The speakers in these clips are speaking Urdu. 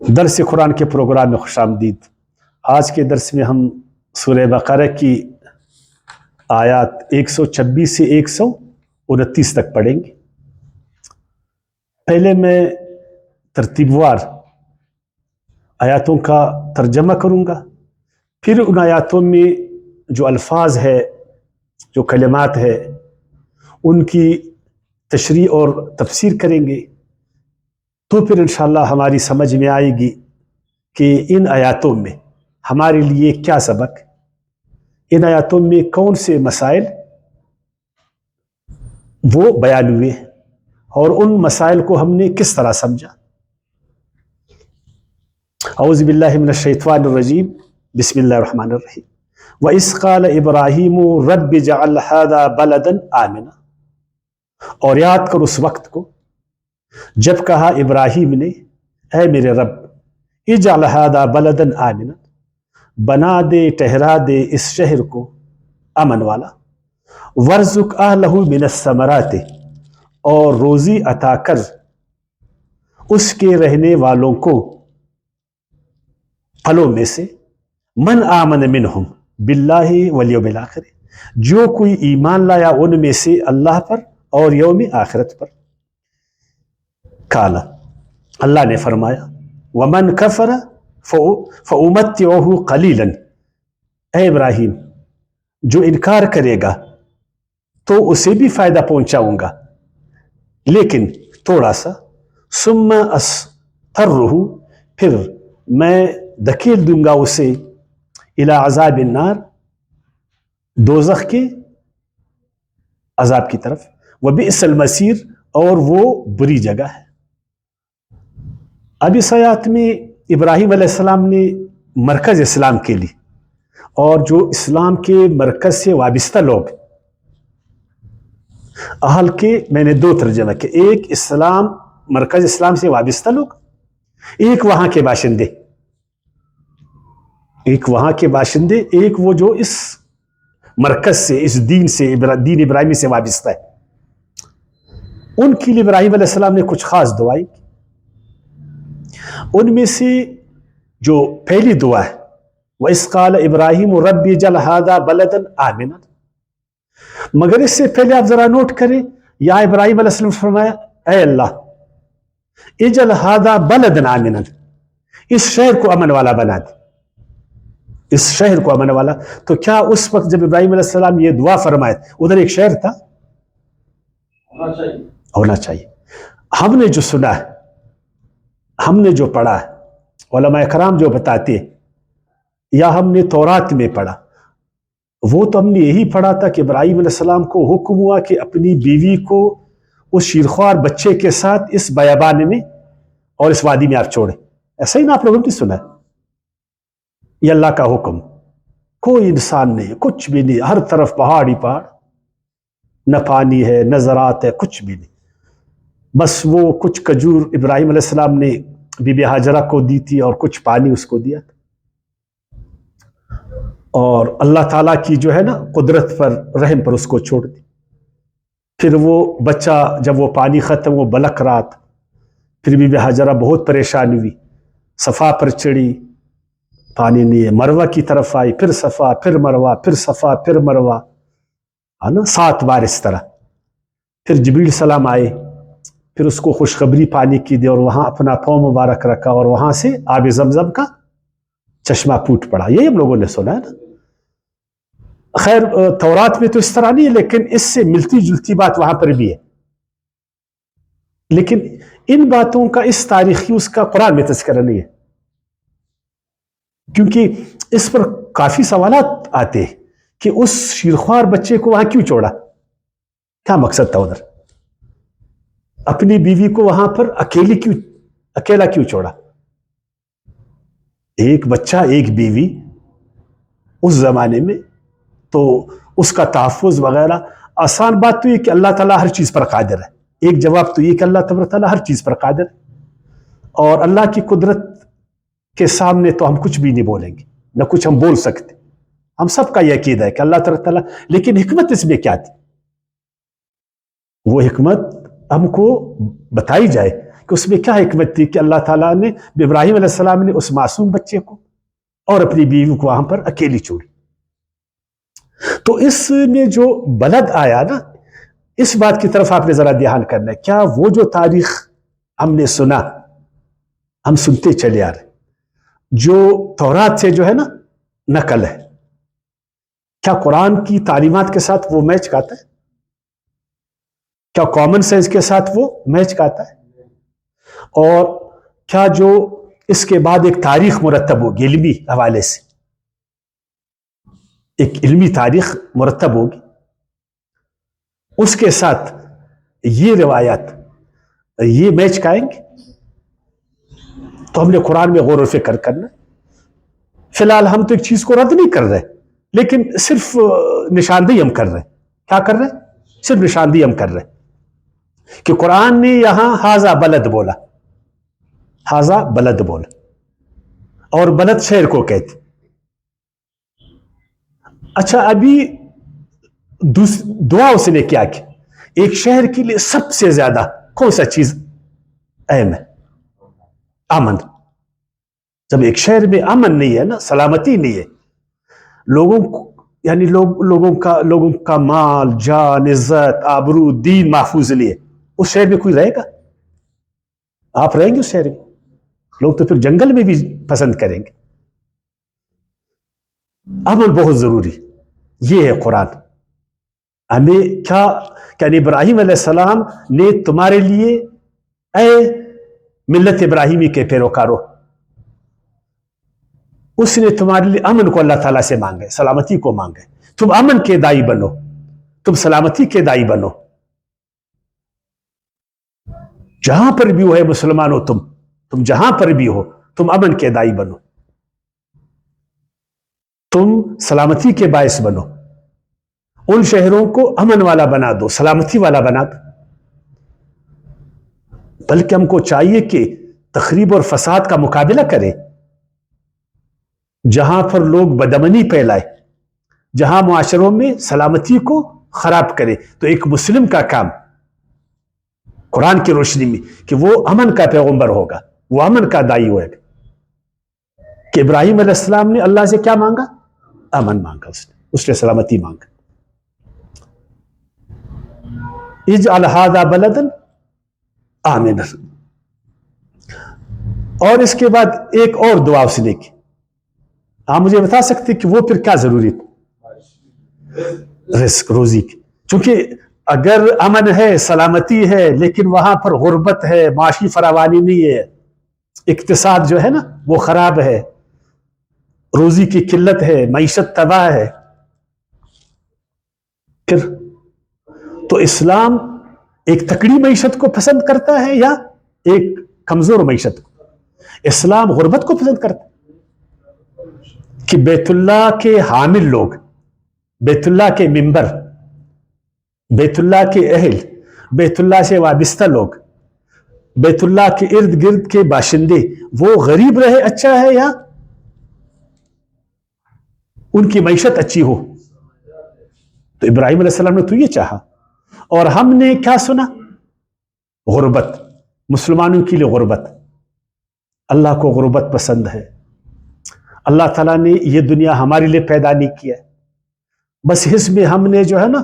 درس قرآن کے پروگرام میں خوش آمدید۔ آج کے درس میں ہم سورہ بقرہ کی آیات 126 سے 129 تک پڑھیں گے۔ پہلے میں ترتیب وار آیاتوں کا ترجمہ کروں گا، پھر ان آیاتوں میں جو الفاظ ہے، جو کلمات ہے، ان کی تشریح اور تفسیر کریں گے، تو پھر انشاءاللہ ہماری سمجھ میں آئے گی کہ ان آیاتوں میں ہمارے لیے کیا سبق، ان آیاتوں میں کون سے مسائل وہ بیان ہوئے اور ان مسائل کو ہم نے کس طرح سمجھا۔ اعوذ باللہ من الشیطان الرجیم، بسم اللہ الرحمن الرحیم۔ وَإِذْ قَالَ إِبْرَاهِيمُ رَبِّ اجْعَلْ هَذَا بَلَدًا آمِنًا، اور یاد کر اس وقت کو جب کہا ابراہیم نے، اے میرے رب، اجعل هذا بلدًا آمنا، بنا دے، ٹھہرا دے اس شہر کو امن والا، وارزق اہلہ من الثمرات، اور روزی عطا کر اس کے رہنے والوں کو پھلوں میں سے، من آمن منہم باللہ والیوم الآخر، جو کوئی ایمان لایا ان میں سے اللہ پر اور یوم آخرت پر۔ قال، اللہ نے فرمایا، ومن کفر فأمتعہ قلیلا، اے ابراہیم، جو انکار کرے گا تو اسے بھی فائدہ پہنچاؤں گا لیکن تھوڑا سا، ثم اضطرہ، پھر میں دھکیل دوں گا اسے، الی عذاب النار، دوزخ کے عذاب کی طرف، وبئس المصیر، اور وہ بری جگہ ہے۔ اب اس آیات میں ابراہیم علیہ السلام نے مرکز اسلام کے لیے اور جو اسلام کے مرکز سے وابستہ لوگ اہل کے، میں نے دو ترجمہ کیے، ایک اسلام، مرکز اسلام سے وابستہ لوگ، ایک وہاں کے باشندے، ایک وہاں کے باشندے، ایک وہ جو اس مرکز سے، اس دین سے، دین ابراہیمی سے وابستہ ہے۔ ان کے لیے ابراہیم علیہ السلام نے کچھ خاص دعائیں کی۔ ان میں سے جو پہلی دعا ہے، وَإِذْ قَالَ إِبْرَاهِيمُ رَبِّ اجْعَلْ هَذَا بَلَدًا آمِنًا، مگر اس سے پہلے آپ ذرا نوٹ کریں، یا ابراہیم علیہ السلام نے فرمایا، اے اللہ، اجعل هَذَا بَلَدًا آمِنًا، اس شہر کو امن والا بنا دے، اس شہر کو امن والا۔ تو کیا اس وقت جب ابراہیم علیہ السلام یہ دعا فرمائے ادھر ایک شہر تھا؟ ہونا چاہیے۔ ہم نے جو سنا ہے، ہم نے جو پڑھا ہے، علماء کرام جو بتاتے ہیں، یا ہم نے تورات میں پڑھا، وہ تو ہم نے یہی پڑھا تھا کہ ابراہیم علیہ السلام کو حکم ہوا کہ اپنی بیوی کو اس شیرخوار بچے کے ساتھ اس بیابان میں اور اس وادی میں آپ چھوڑیں۔ ایسا ہی نا آپ لوگوں نے سنا ہے؟ یہ اللہ کا حکم، کوئی انسان نہیں، کچھ بھی نہیں، ہر طرف پہاڑ ہی پہاڑ، نہ پانی ہے نہ زراعت ہے، کچھ بھی نہیں، بس وہ کچھ کھجور ابراہیم علیہ السلام نے بی بی ہاجرہ کو دی تھی اور کچھ پانی اس کو دیا تھا، اور اللہ تعالیٰ کی جو ہے نا قدرت پر، رحم پر اس کو چھوڑ دی۔ پھر وہ بچہ جب وہ پانی ختم، وہ بلک رہا تھا، پھر بی بی ہاجرہ بہت پریشان ہوئی، صفا پر چڑھی، پانی نہیں ہے، مروہ کی طرف آئی، پھر صفا، پھر مروہ، پھر صفا، پھر مروہ، ہے نا، 7 بار اس طرح۔ پھر جبریل السلام آئے، پھر اس کو خوشخبری پانی کی دی، اور وہاں اپنا پاؤں مبارک رکھا، اور وہاں سے آب زمزم کا چشمہ پھوٹ پڑا۔ یہی ہم لوگوں نے سنا ہے نا۔ خیر تورات میں تو اس طرح نہیں ہے، لیکن اس سے ملتی جلتی بات وہاں پر بھی ہے، لیکن ان باتوں کا، اس تاریخی اس کا قرآن میں تذکرہ نہیں ہے، کیونکہ اس پر کافی سوالات آتے ہیں کہ اس شیرخوار بچے کو وہاں کیوں چھوڑا، کیا مقصد تھا ادھر، اپنی بیوی کو وہاں پر اکیلا کیوں چھوڑا؟ ایک بچہ، ایک بیوی اس زمانے میں، تو اس کا تحفظ وغیرہ، آسان بات تو یہ کہ اللہ تعالیٰ ہر چیز پر قادر ہے۔ ایک جواب تو یہ کہ اللہ تبارک تعالیٰ ہر چیز پر قادر ہے، اور اللہ کی قدرت کے سامنے تو ہم کچھ بھی نہیں بولیں گے، نہ کچھ ہم بول سکتے۔ ہم سب کا یہ عقیدہ ہے کہ اللہ تبارک تعالیٰ، لیکن حکمت اس میں کیا تھی؟ وہ حکمت ہم کو بتائی جائے کہ اس میں کیا حکمت تھی کہ اللہ تعالیٰ نے ابراہیم علیہ السلام نے اس معصوم بچے کو اور اپنی بیوی کو وہاں پر اکیلی چھوڑی. تو اس میں جو بلد آیا نا، اس بات کی طرف آپ نے ذرا دھیان کرنا ہے. کیا وہ جو تاریخ ہم نے سنا، ہم سنتے چلے آ رہے، جو تورات سے جو ہے نا نقل ہے، کیا قرآن کی تعلیمات کے ساتھ وہ میچ کھاتا ہے؟ کیا کامن سینس کے ساتھ وہ میچ کھاتا ہے؟ اور کیا جو اس کے بعد ایک تاریخ مرتب ہوگی علمی حوالے سے، ایک علمی تاریخ مرتب ہوگی، اس کے ساتھ یہ روایات یہ میچ کھائیں گے؟ تو ہم نے قرآن میں غور و فکر کرنا. فی الحال ہم تو ایک چیز کو رد نہیں کر رہے، لیکن صرف نشاندہی ہم کر رہے ہیں. کیا کر رہے ہیں؟ صرف نشاندہی ہم کر رہے ہیں کہ قرآن نے یہاں ہاذا بلد بولا، ہاذا بلد بولا، اور بلد شہر کو کہتے. اچھا، ابھی دعا اس نے کیا کہ ایک شہر کے لیے سب سے زیادہ کون سا چیز اہم ہے؟ امن. جب ایک شہر میں امن نہیں ہے نا، سلامتی نہیں ہے، لوگوں کو یعنی لوگوں کا مال، جان، عزت، آبرو، دین محفوظ نہیں ہے، اس شہر میں کوئی رہے گا؟ آپ رہیں گے اس شہر میں؟ لوگ تو پھر جنگل میں بھی پسند کریں گے. امن بہت ضروری. یہ ہے قرآن. ہمیں کیا کہ ابراہیم علیہ السلام نے تمہارے لیے، اے ملت ابراہیمی کے پیروکاروں، اس نے تمہارے لیے امن کو اللہ تعالیٰ سے مانگے، سلامتی کو مانگے. تم امن کے دائی بنو، تم سلامتی کے دائی بنو. جہاں پر بھی ہو ہے مسلمانوں، تم جہاں پر بھی ہو تم امن کے دائی بنو، تم سلامتی کے باعث بنو. ان شہروں کو امن والا بنا دو، سلامتی والا بنا دو. بلکہ ہم کو چاہیے کہ تخریب اور فساد کا مقابلہ کریں. جہاں پر لوگ بدامنی پھیلائے، جہاں معاشروں میں سلامتی کو خراب کرے، تو ایک مسلم کا کام قرآن کی روشنی میں کہ وہ امن کا پیغمبر ہوگا، وہ امن کا دائی ہوگا. کہ ابراہیم علیہ السلام نے اللہ سے کیا مانگا؟ امن مانگا. اس نے سلامتی مانگا. اجعل ھذا بلدا آمنا. اور اس کے بعد ایک اور دعا اس نے کی. آپ مجھے بتا سکتے کہ وہ پھر کیا ضروری تھی؟ رزق، روزی کی. چونکہ اگر امن ہے، سلامتی ہے، لیکن وہاں پر غربت ہے، معاشی فراوانی نہیں ہے، اقتصاد جو ہے نا وہ خراب ہے، روزی کی قلت ہے، معیشت تباہ ہے، پھر تو اسلام ایک تکڑی معیشت کو پسند کرتا ہے یا ایک کمزور معیشت کو؟ اسلام غربت کو پسند کرتا ہے کہ بیت اللہ کے حامل لوگ، بیت اللہ کے ممبر، بیت اللہ کے اہل، بیت اللہ سے وابستہ لوگ، بیت اللہ کے ارد گرد کے باشندے وہ غریب رہے اچھا ہے یا ان کی معیشت اچھی ہو؟ تو ابراہیم علیہ السلام نے تو یہ چاہا. اور ہم نے کیا سنا؟ غربت. مسلمانوں کے لیے غربت. اللہ کو غربت پسند ہے. اللہ تعالیٰ نے یہ دنیا ہمارے لیے پیدا نہیں کیا. بس اس میں ہم نے جو ہے نا،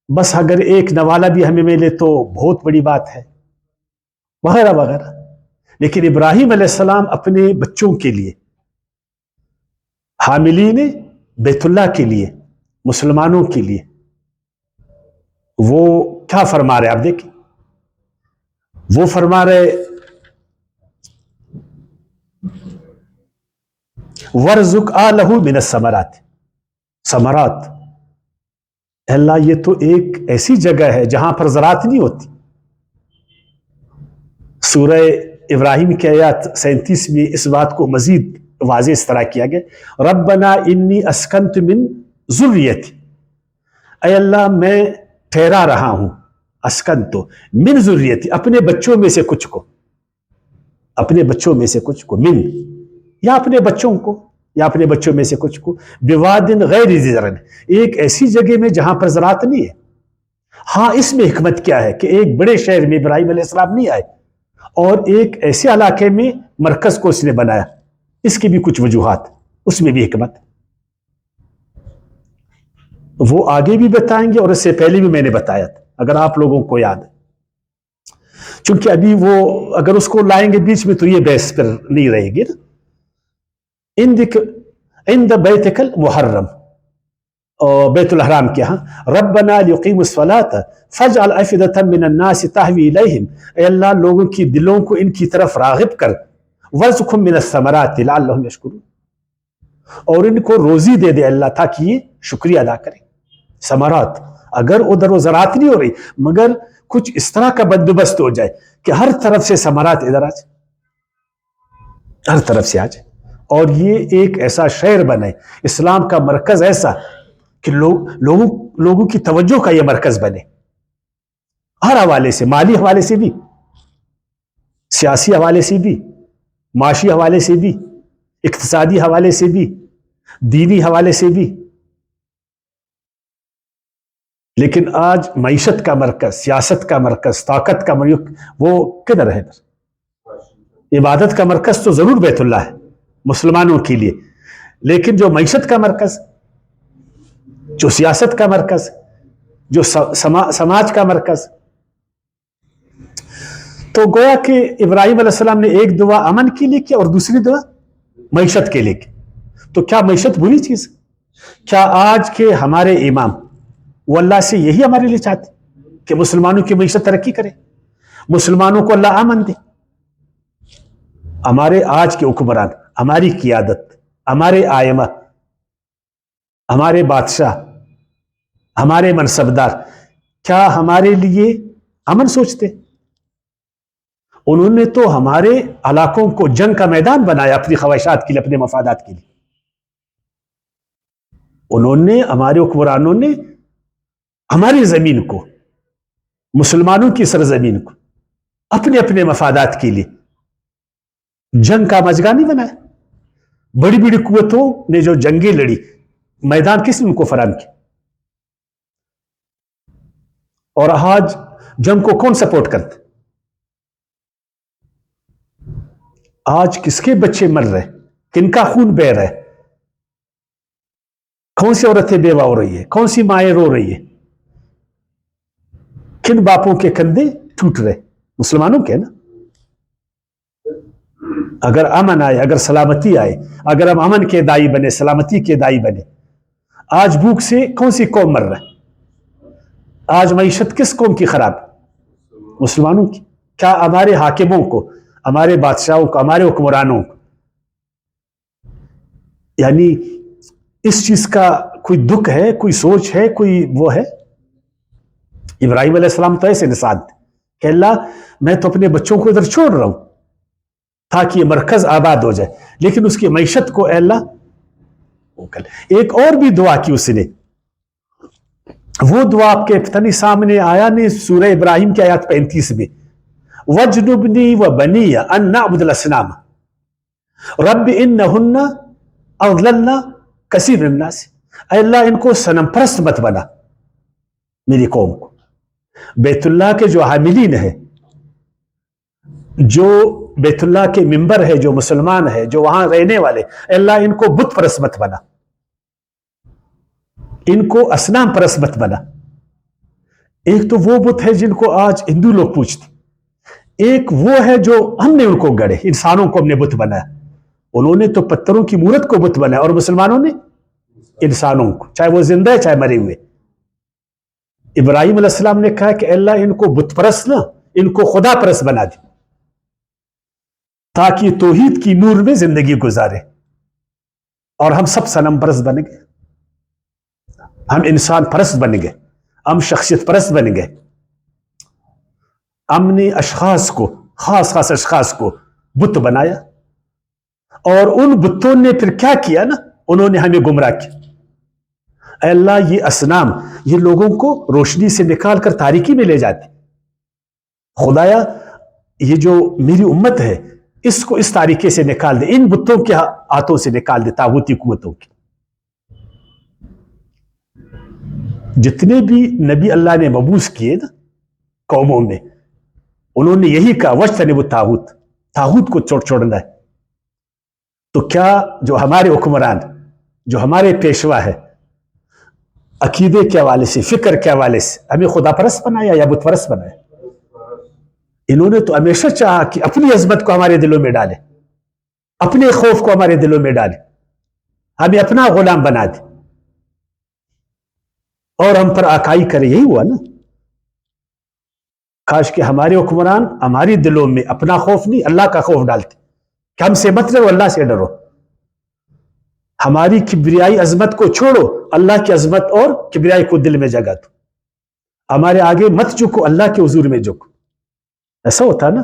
بس اگر ایک نوالا بھی ہمیں ملے تو بہت بڑی بات ہے، وغیرہ وغیرہ. لیکن ابراہیم علیہ السلام اپنے بچوں کے لیے، حاملین بیت اللہ کے لیے، مسلمانوں کے لیے وہ کیا فرما رہے؟ آپ دیکھیں، وہ فرما رہے وَرْزُقْ آلَهُ مِنَ الثَّمَرَاتِ. ثمرات. اللہ یہ تو ایک ایسی جگہ ہے جہاں پر زراعت نہیں ہوتی. سورہ ابراہیم کی آیات 37 میں اس بات کو مزید واضح اس طرح کیا گیا، ربنا انی اسکنت من ذریتی. اے اللہ میں ٹھہرا رہا ہوں، اسکنت من ذریتی، اپنے بچوں میں سے کچھ کو، اپنے بچوں میں سے کچھ کو، من یا اپنے بچوں کو، یا اپنے بچوں میں سے کچھ کو، بوادن غیر ذی زرع، ایک ایسی جگہ میں جہاں پر زراعت نہیں ہے. ہاں اس میں حکمت کیا ہے کہ ایک بڑے شہر میں ابراہیم علیہ السلام نہیں آئے اور ایک ایسے علاقے میں مرکز کو اس نے بنایا، اس کی بھی کچھ وجوہات، اس میں بھی حکمت، وہ آگے بھی بتائیں گے اور اس سے پہلے بھی میں نے بتایا تھا اگر آپ لوگوں کو یاد ہے، چونکہ ابھی وہ اگر اس کو لائیں گے بیچ میں تو یہ بحث پر نہیں رہے گی نا. عند بیتک المحرم، بیت الحرام کے ہاں، ربنا لیقیموا الصلاۃ فاجعل افئدۃ من الناس تہوی الیہم، اے اللہ لوگوں کی دلوں کو ان کی طرف راغب کر، وارزقہم من الثمرات لعلہم یشکرون، اور ان کو روزی دے دے اللہ تاکہ یہ شکریہ ادا کریں. ثمرات، اگر ادھر وہ زراعت نہیں ہو رہی مگر کچھ اس طرح کا بندوبست ہو جائے کہ ہر طرف سے ثمرات ادھر آ جائے، ہر طرف سے آ جائے، اور یہ ایک ایسا شہر بنے، اسلام کا مرکز ایسا کہ لوگوں کی توجہ کا یہ مرکز بنے، ہر حوالے سے، مالی حوالے سے بھی، سیاسی حوالے سے بھی، معاشی حوالے سے بھی، اقتصادی حوالے سے بھی، دینی حوالے سے بھی. لیکن آج معیشت کا مرکز، سیاست کا مرکز، طاقت کا مرکز وہ کدھر ہے؟ عبادت کا مرکز تو ضرور بیت اللہ ہے مسلمانوں کے لیے، لیکن جو معیشت کا مرکز، جو سیاست کا مرکز، جو سماج کا مرکز، تو گویا کہ ابراہیم علیہ السلام نے ایک دعا امن کے لیے کی اور دوسری دعا معیشت کے لیے کی. تو کیا معیشت بری چیز؟ کیا آج کے ہمارے امام وہ اللہ سے یہی ہمارے لیے چاہتے کہ مسلمانوں کی معیشت ترقی کرے، مسلمانوں کو اللہ امن دے؟ ہمارے آج کے حکمران، ہماری قیادت، ہمارے آئمہ، ہمارے بادشاہ، ہمارے منصبدار کیا ہمارے لیے امن سوچتے؟ انہوں نے تو ہمارے علاقوں کو جنگ کا میدان بنایا اپنی خواہشات کے لیے، اپنے مفادات کے لیے. انہوں نے، ہمارے حکمرانوں نے ہماری زمین کو، مسلمانوں کی سرزمین کو اپنے اپنے مفادات کے لیے جنگ کا مجگا نہیں بنایا. بڑی بڑی قوتوں نے جو جنگیں لڑی، میدان کس نے ان کو فراہم کیا؟ اور آج جنگ کو کون سپورٹ کرتے؟ آج کس کے بچے مر رہے، کن کا خون بہ رہا ہے، کون سی عورتیں بیوہ ہو رہی ہے، کون سی مائیں رو رہی ہے، کن باپوں کے کندھے ٹوٹ رہے؟ مسلمانوں کے نا. اگر امن آئے، اگر سلامتی آئے، اگر ہم امن کے دائی بنے، سلامتی کے دائی بنے، آج بھوک سے کون سی قوم مر رہا ہے؟ آج معیشت کس قوم کی خراب؟ مسلمانوں کی. کیا ہمارے حاکموں کو، ہمارے بادشاہوں کو، ہمارے حکمرانوں کو یعنی اس چیز کا کوئی دکھ ہے، کوئی سوچ ہے، کوئی وہ ہے؟ ابراہیم علیہ السلام تو ایسے انسان تھے کہ اللہ میں تو اپنے بچوں کو ادھر چھوڑ رہا ہوں تاکہ یہ مرکز آباد ہو جائے، لیکن اس کی معیشت کو اے اللہ. ایک اور بھی دعا کی اس نے، وہ دعا آپ کے پتہ نہیں سامنے آیا نہیں، سورہ ابراہیم کی آیات 35 میں، وَجْنُبْنِي وَبَنِيَّ أَن نَعْبُدَ الْأَصْنَامَ رَبِّ إِنَّهُنَّ أَضْلَلْنَ كَثِيرًا مِنَ النَّاسِ، اے اللہ ان کو صنم پرست مت بنا، میری قوم کو. بیت اللہ کے جو حاملین ہیں، جو بیت اللہ کے ممبر ہے، جو مسلمان ہے، جو وہاں رہنے والے، اے اللہ ان کو بت پرست مت بنا، ان کو اصنام پرست مت بنا. ایک تو وہ بت ہے جن کو آج ہندو لوگ پوجتے، ایک وہ ہے جو ہم نے ان کو گڑے، انسانوں کو ہم نے بت بنایا. انہوں نے تو پتھروں کی مورت کو بت بنایا اور مسلمانوں نے انسانوں کو، چاہے وہ زندہ ہے چاہے مرے ہوئے. ابراہیم علیہ السلام نے کہا کہ اللہ ان کو بت پرست نہ، ان کو خدا پرست بنا دے تاکہ توحید کی نور میں زندگی گزارے. اور ہم سب صنم پرست بن گئے، ہم انسان پرست بن گئے، ہم شخصیت پرست بن گئے. ہم نے اشخاص کو، خاص خاص اشخاص کو بت بنایا، اور ان بتوں نے پھر کیا کیا نا، انہوں نے ہمیں گمراہ کیا. اے اللہ یہ اصنام، یہ لوگوں کو روشنی سے نکال کر تاریکی میں لے جاتے. خدایا یہ جو میری امت ہے اس کو اس طریقے سے نکال دے، ان بتوں کے ہاتھوں سے نکال دے، طاغوتی قوتوں کی. جتنے بھی نبی اللہ نے مبعوث کیے نا قوموں میں، انہوں نے یہی کہا وجتنبوا الطاغوت، طاغوت کو چھوڑنا ہے. تو کیا جو ہمارے حکمران، جو ہمارے پیشوا ہے، عقیدے کے حوالے سے، فکر کے حوالے سے ہمیں خدا پرست بنایا یا بت پرست بنایا؟ انہوں نے تو ہمیشہ چاہا کہ اپنی عظمت کو ہمارے دلوں میں ڈالے، اپنے خوف کو ہمارے دلوں میں ڈالے، ہمیں اپنا غلام بنا دے اور ہم پر آقائی کرے. یہی ہوا نا. کاش کہ ہمارے حکمران ہماری دلوں میں اپنا خوف نہیں، اللہ کا خوف ڈالتے کہ ہم سے مت ڈرو، اللہ سے ڈرو. ہماری کبریائی عظمت کو چھوڑو، اللہ کی عظمت اور کبریائی کو دل میں جگہ دو. ہمارے آگے مت جھکو، اللہ کے حضور میں جھکو. ایسا ہوتا نا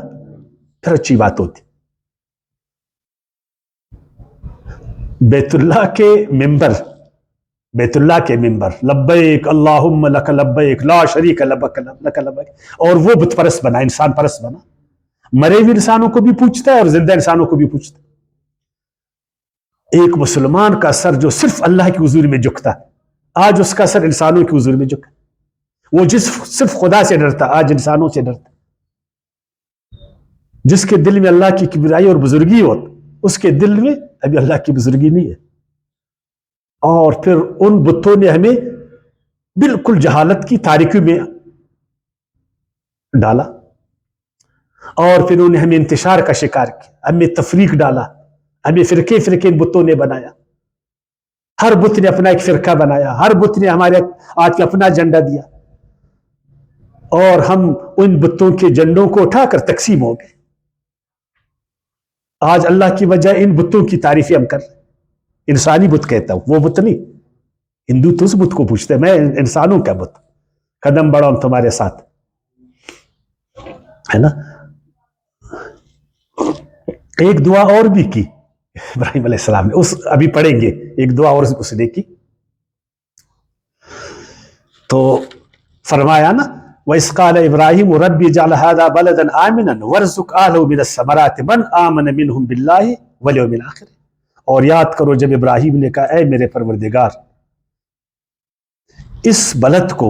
پھر اچھی بات ہوتی. بیت اللہ کے ممبر، بیت اللہ کے ممبر لبیک اللہم لک لبیک لا شریک لک لبیک، اور وہ بت پرست بنا، انسان پرست بنا. مرے ہوئے انسانوں کو بھی پوچھتا ہے اور زندہ انسانوں کو بھی پوچھتا ہے. ایک مسلمان کا سر جو صرف اللہ کے حضور میں جھکتا، آج اس کا سر انسانوں کے حضور میں جھکا. وہ صرف خدا سے ڈرتا، آج انسانوں سے ڈرتا. جس کے دل میں اللہ کی کبریائی اور بزرگی ہو، اس کے دل میں ابھی اللہ کی بزرگی نہیں ہے. اور پھر ان بتوں نے ہمیں بالکل جہالت کی تاریکی میں ڈالا، اور پھر انہوں نے ہمیں انتشار کا شکار کیا، ہمیں تفریق ڈالا، ہمیں فرقے فرقے ان بتوں نے بنایا. ہر بت نے اپنا ایک فرقہ بنایا، ہر بت نے ہمارے آج کے اپنا جھنڈا دیا، اور ہم ان بتوں کے جھنڈوں کو اٹھا کر تقسیم ہو گئے. آج اللہ کی وجہ ان بتوں کی تعریفیں ہم کر رہے ہیں. انسانی بت کہتا ہوں، وہ بت نہیں. ہندو تو اس بت کو پوچھتے ہیں، میں انسانوں کا بت، قدم بڑھاؤں تمہارے ساتھ، ہے نا. ایک دعا اور بھی کی ابراہیم علیہ السلام نے، اس ابھی پڑھیں گے. ایک دعا اور اس نے کی تو فرمایا نا وَإِذْ قَالَ إِبْرَاهِيمُ رَبِّ اجْعَلْ هَذَا بَلَدًا آمِنًا وَارْزُقْ أَهْلَهُ مِنَ الثَّمَرَاتِ مَنْ آمَنَ مِنْهُمْ بِاللَّهِ وَالْيَوْمِ الْآخِرِ. اور یاد کرو جب ابراہیم نے کہا اے میرے پروردگار، اس بلد کو،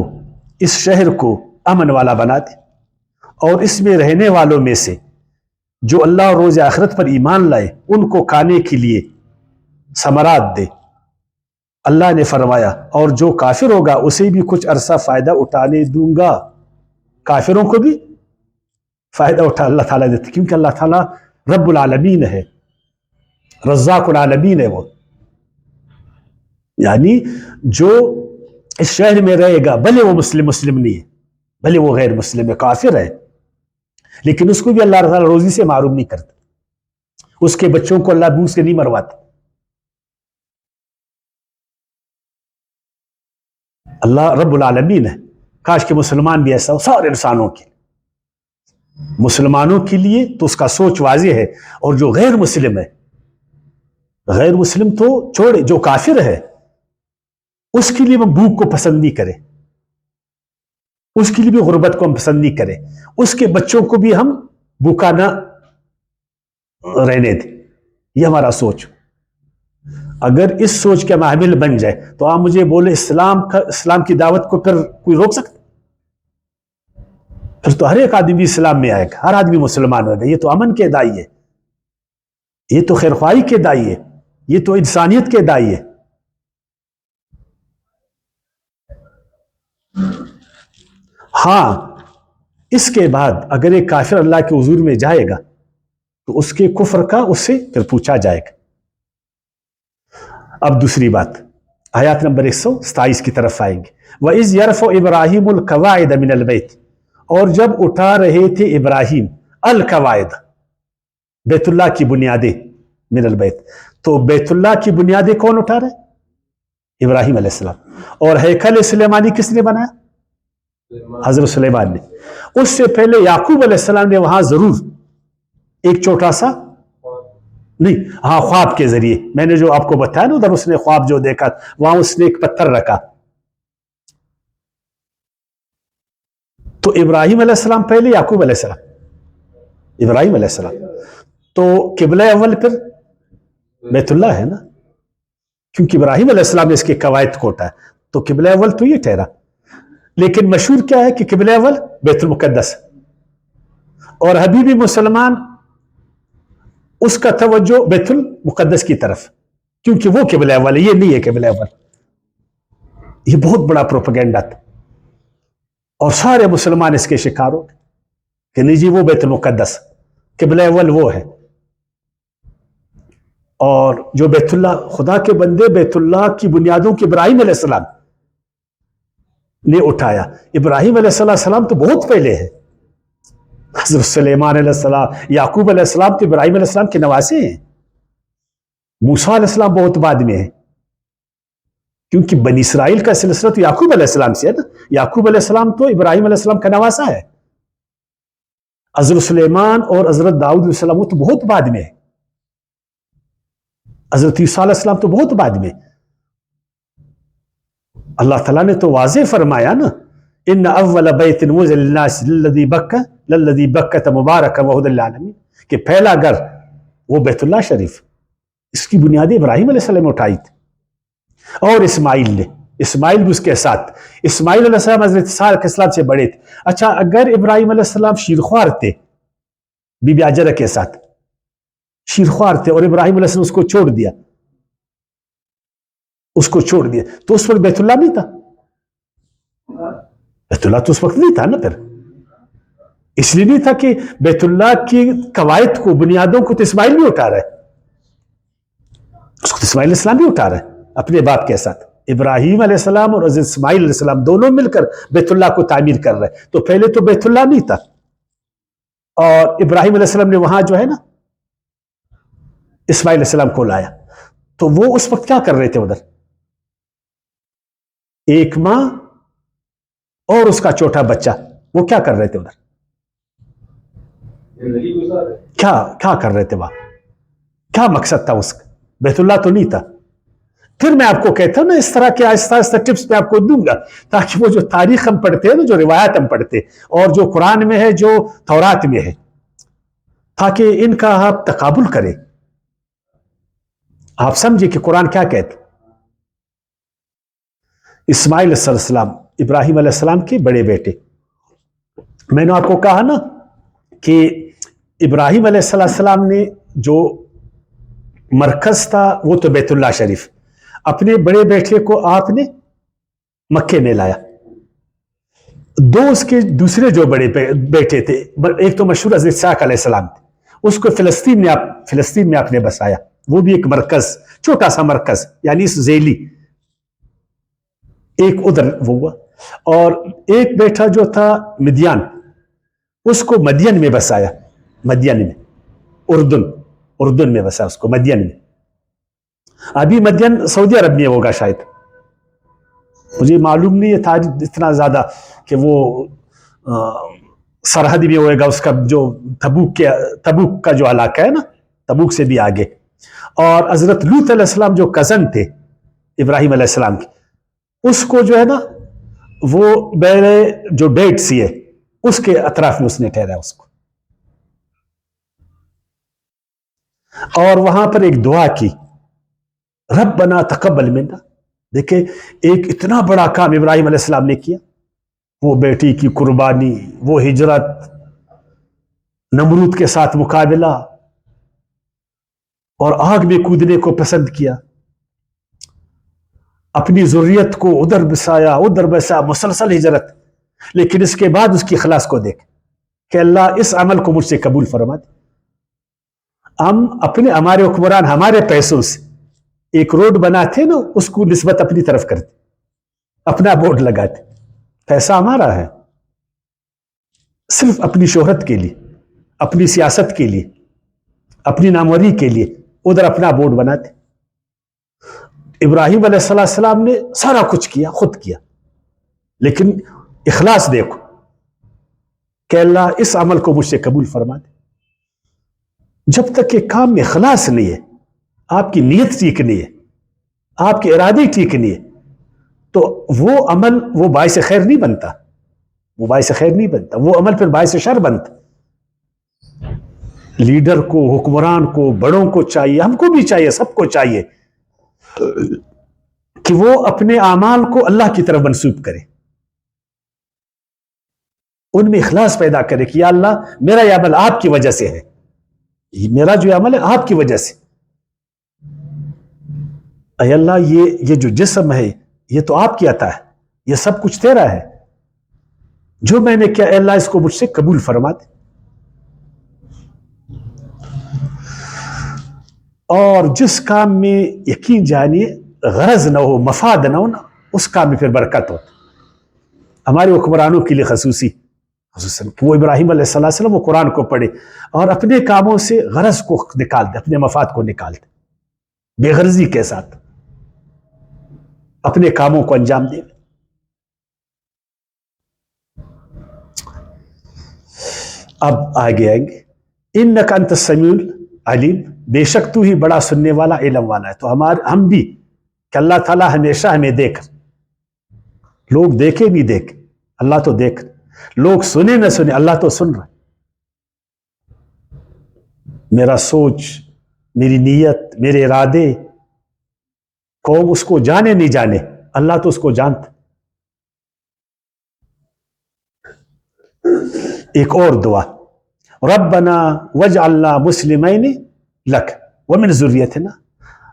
اس شہر کو امن والا بنا دے، اور اس میں رہنے والوں میں سے جو اللہ اور روز آخرت پر ایمان لائے ان کو کھانے کے لیے ثمرات دے. اللہ نے فرمایا اور جو کافر ہوگا اسے بھی کچھ عرصہ فائدہ اٹھانے دوں گا. کافروں کو بھی فائدہ اٹھا اللہ تعالیٰ دیتے، کیونکہ اللہ تعالیٰ رب العالمین ہے، رزاق العالمین ہے. وہ یعنی جو اس شہر میں رہے گا، بھلے وہ مسلم نہیں ہے، بھلے وہ غیر مسلم ہے، کافر ہے، لیکن اس کو بھی اللہ تعالیٰ روزی سے محروم نہیں کرتا. اس کے بچوں کو اللہ بھوک سے نہیں مرواتا. اللہ رب العالمین ہے. کاش کہ مسلمان بھی ایسا ہو، سارے انسانوں کے، مسلمانوں کے لیے تو اس کا سوچ واضح ہے. اور جو غیر مسلم ہے، غیر مسلم تو چھوڑے، جو کافر ہے اس کے لیے ہم بھوک کو پسند نہیں کرے، اس کے لیے بھی غربت کو ہم پسند نہیں کرے، اس کے بچوں کو بھی ہم بھوکا نہ رہنے دیں. یہ ہمارا سوچ. اگر اس سوچ کے حامل بن جائے تو آپ مجھے بولے اسلام کی دعوت کو پھر کوئی روک سکتا؟ پھر تو ہر ایک آدمی اسلام میں آئے گا، ہر آدمی مسلمان ہوگا. یہ تو امن کے دائی ہے، یہ تو خیرخواہی کے دائی ہے، یہ تو انسانیت کے دائی ہے. ہاں، اس کے بعد اگر ایک کافر اللہ کے حضور میں جائے گا تو اس کے کفر کا اس سے پھر پوچھا جائے گا. اب دوسری بات، آیات نمبر 127 کی طرف آئیں گے. وَإِذْ يَرْفَعُ إِبْرَاهِيمُ الْقَوَاعِدَ مِنَ الْبَيْتِ، اور جب اٹھا رہے تھے ابراہیم القواعد، بیت اللہ کی بنیادیں، من البیت. تو بیت اللہ کی بنیادیں کون اٹھا رہے؟ ابراہیم علیہ السلام. اور ہیکل سلیمانی کس نے بنایا؟ حضرت سلیمان نے. اس سے پہلے یعقوب علیہ السلام نے وہاں ضرور ایک چھوٹا سا، نہیں، ہاں، خواب کے ذریعے، میں نے جو آپ کو بتایا نا ادھر اس نے خواب جو دیکھا وہاں اس نے ایک پتھر رکھا. تو ابراہیم علیہ السلام پہلے، یعقوب علیہ السلام؟ ابراہیم علیہ السلام. تو قبلہ اول پھر بیت اللہ ہے نا، کیونکہ ابراہیم علیہ السلام نے اس کے قواعد کو اٹھایا، تو قبلہ اول تو یہ ٹھہرا. لیکن مشہور کیا ہے کہ قبلہ اول بیت المقدس. اور حبیبی مسلمان اس کا توجہ بیت المقدس کی طرف، کیونکہ وہ قبلہ اول ہے، یہ نہیں ہے قبلہ اول. یہ بہت بڑا پروپیگنڈا تھا، اور سارے مسلمان اس کے شکار ہو گئے کہ نہیں جی وہ بیت المقدس، قبلہ اول وہ ہے. اور جو بیت اللہ، خدا کے بندے، بیت اللہ کی بنیادوں کی ابراہیم علیہ السلام نے اٹھایا. ابراہیم علیہ السلام تو بہت پہلے ہے. حضرت سلیمان علیہ السلام، یعقوب علیہ السلام تو ابراہیم علیہ السلام کے نواسے ہیں. موسیٰ علیہ السلام بہت بعد میں ہے، کیونکہ بنی اسرائیل کا سلسلہ تو یعقوب علیہ السلام سے ہے نا. یعقوب علیہ السلام تو ابراہیم علیہ السلام کا نواسا ہے. حضرت سلیمان اور حضرت داؤد علیہ السلام وہ تو بہت بعد میں ہے. حضرت عیسیٰ علیہ السلام تو بہت بعد میں. اللہ تعالیٰ نے تو واضح فرمایا نا، ان اول بیت وضع للناس للذی بکۃ مبارکا وہدی للعالمین، کہ پہلا گھر وہ بیت اللہ شریف، اس کی بنیادیں ابراہیم علیہ السلام نے اٹھائی تھی. اور اسماعیل نے، اسماعیل بھی اس کے ساتھ. اسماعیل علیہ السلام حضرت اسحاق علیہ السلام سے بڑے تھے. اچھا، اگر ابراہیم علیہ السلام شیرخوار تھے بی بی ہاجرہ کے ساتھ، شیرخوار تھے، اور ابراہیم علیہ السلام اس کو چھوڑ دیا، تو اس وقت بیت اللہ نہیں تھا. بیت اللہ تو اس وقت نہیں تھا نا. پھر اس لیے نہیں تھا کہ بیت اللہ کی قواعد کو، بنیادوں کو تو اسماعیل بھی اٹھا رہا ہے، اس کو تو اسماعیل علیہ السلام بھی اٹھا رہا ہے اپنے باپ کے ساتھ. ابراہیم علیہ السلام اور حضرت اسماعیل علیہ السلام دونوں مل کر بیت اللہ کو تعمیر کر رہے. تو پہلے تو بیت اللہ نہیں تھا، اور ابراہیم علیہ السلام نے وہاں جو ہے نا اسماعیل علیہ السلام کو لایا. تو وہ اس وقت کیا کر رہے تھے ادھر؟ ایک ماں اور اس کا چھوٹا بچہ، وہ کیا کر رہے تھے ادھر؟ کیا کر رہے تھے وہاں؟ کیا مقصد تھا اس کا؟ بیت اللہ تو نہیں تھا. پھر میں آپ کو کہتا ہوں نا، اس طرح کے آہستہ آہستہ ٹپس میں آپ کو دوں گا، تاکہ وہ جو تاریخ ہم پڑھتے ہیں نا، جو روایات ہم پڑھتے، اور جو قرآن میں ہے، جو تورات میں ہے، تاکہ ان کا آپ تقابل کریں، آپ سمجھے کہ قرآن کیا کہتے. اسماعیل علیہ السلام ابراہیم علیہ السلام کے بڑے بیٹے. میں نے آپ کو کہا نا کہ ابراہیم علیہ السلام نے جو مرکز تھا وہ تو بیت اللہ شریف، اپنے بڑے بیٹے کو آپ نے مکے میں لایا. دو اس کے دوسرے جو بڑے بیٹے تھے، ایک تو مشہور حضرت اسحاق علیہ السلام تھے، اس کو فلسطین میں آپ نے بسایا. وہ بھی ایک مرکز، چھوٹا سا مرکز، یعنی اس ذیلی ایک ادھر وہ ہوا. اور ایک بیٹا جو تھا مدین، اس کو مدین میں بسایا، مدین میں، اردن میں بسا اس کو، مدین میں. ابھی مدین سعودی عرب میں ہوگا شاید، مجھے معلوم نہیں ہے تھا اتنا زیادہ کہ وہ سرحد بھی ہوئے گا اس کا، جو تبوک کا جو علاقہ ہے نا، تبوک سے بھی آگے. اور حضرت لوط علیہ السلام جو کزن تھے ابراہیم علیہ السلام کے، اس کو جو ہے نا وہ بیرے جو ڈیٹ سی ہے اس کے اطراف میں اس نے ٹھہرا اس کو. اور وہاں پر ایک دعا کی، ربنا تقبل منا. دیکھیں ایک اتنا بڑا کام ابراہیم علیہ السلام نے کیا، وہ بیٹی کی قربانی، وہ ہجرت، نمرود کے ساتھ مقابلہ، اور آگ میں کودنے کو پسند کیا، اپنی ذریت کو ادھر بسایا ادھر بسایا، مسلسل ہجرت. لیکن اس کے بعد اس کی اخلاص کو دیکھ کہ اللہ اس عمل کو مجھ سے قبول فرما دے. ہم ہمارے حکمران ہمارے پیسوں سے ایک روڈ بناتے نا، اس کو نسبت اپنی طرف کرتے، اپنا بورڈ لگاتے. پیسہ ہمارا ہے، صرف اپنی شہرت کے لیے، اپنی سیاست کے لیے، اپنی ناموری کے لیے ادھر اپنا بورڈ بناتے. ابراہیم علیہ السلام نے سارا کچھ کیا، خود کیا، لیکن اخلاص دیکھو کہ اللہ اس عمل کو مجھ سے قبول فرما دے. جب تک کہ کام میں اخلاص نہیں ہے، آپ کی نیت ٹھیک نہیں ہے، آپ کے ارادے ٹھیک نہیں ہے، تو وہ عمل وہ باعث خیر نہیں بنتا، وہ عمل پھر باعث شر بنتا. لیڈر کو، حکمران کو، بڑوں کو چاہیے، ہم کو بھی چاہیے، سب کو چاہیے کہ وہ اپنے اعمال کو اللہ کی طرف منسوب کرے. ان میں اخلاص پیدا کرے کہ یا اللہ میرا یہ عمل آپ کی وجہ سے ہے، میرا جو عمل ہے آپ کی وجہ سے، اے اللہ یہ جو جسم ہے یہ تو آپ کی عطا ہے، یہ سب کچھ تیرا ہے، جو میں نے کیا اے اللہ اس کو مجھ سے قبول فرما دے۔ اور جس کام میں یقین جانیے غرض نہ ہو، مفاد نہ ہو نا، اس کام میں پھر برکت ہو۔ ہمارے حکمرانوں کے لیے خصوصاً وہ ابراہیم علیہ السلام وہ قرآن کو پڑھے اور اپنے کاموں سے غرض کو نکال دے، اپنے مفاد کو نکال دے، بے غرضی کے ساتھ اپنے کاموں کو انجام دے۔ اب آگے آئیں گے، انک انت السمیع العلیم، بے شک تو ہی بڑا سننے والا علم والا ہے۔ تو ہم بھی کہ اللہ تعالیٰ ہمیشہ ہمیں دیکھ، لوگ دیکھے نہیں دیکھے، اللہ تو دیکھ، لوگ سنے نہ سنے، اللہ تو سن رہا۔ میرا سوچ، میری نیت، میرے ارادے، قوم اس کو جانے نہیں جانے، اللہ تو اس کو جانتا۔ ایک اور دعا، ربنا واجعلنا مسلمین لک ومن ذریتنا،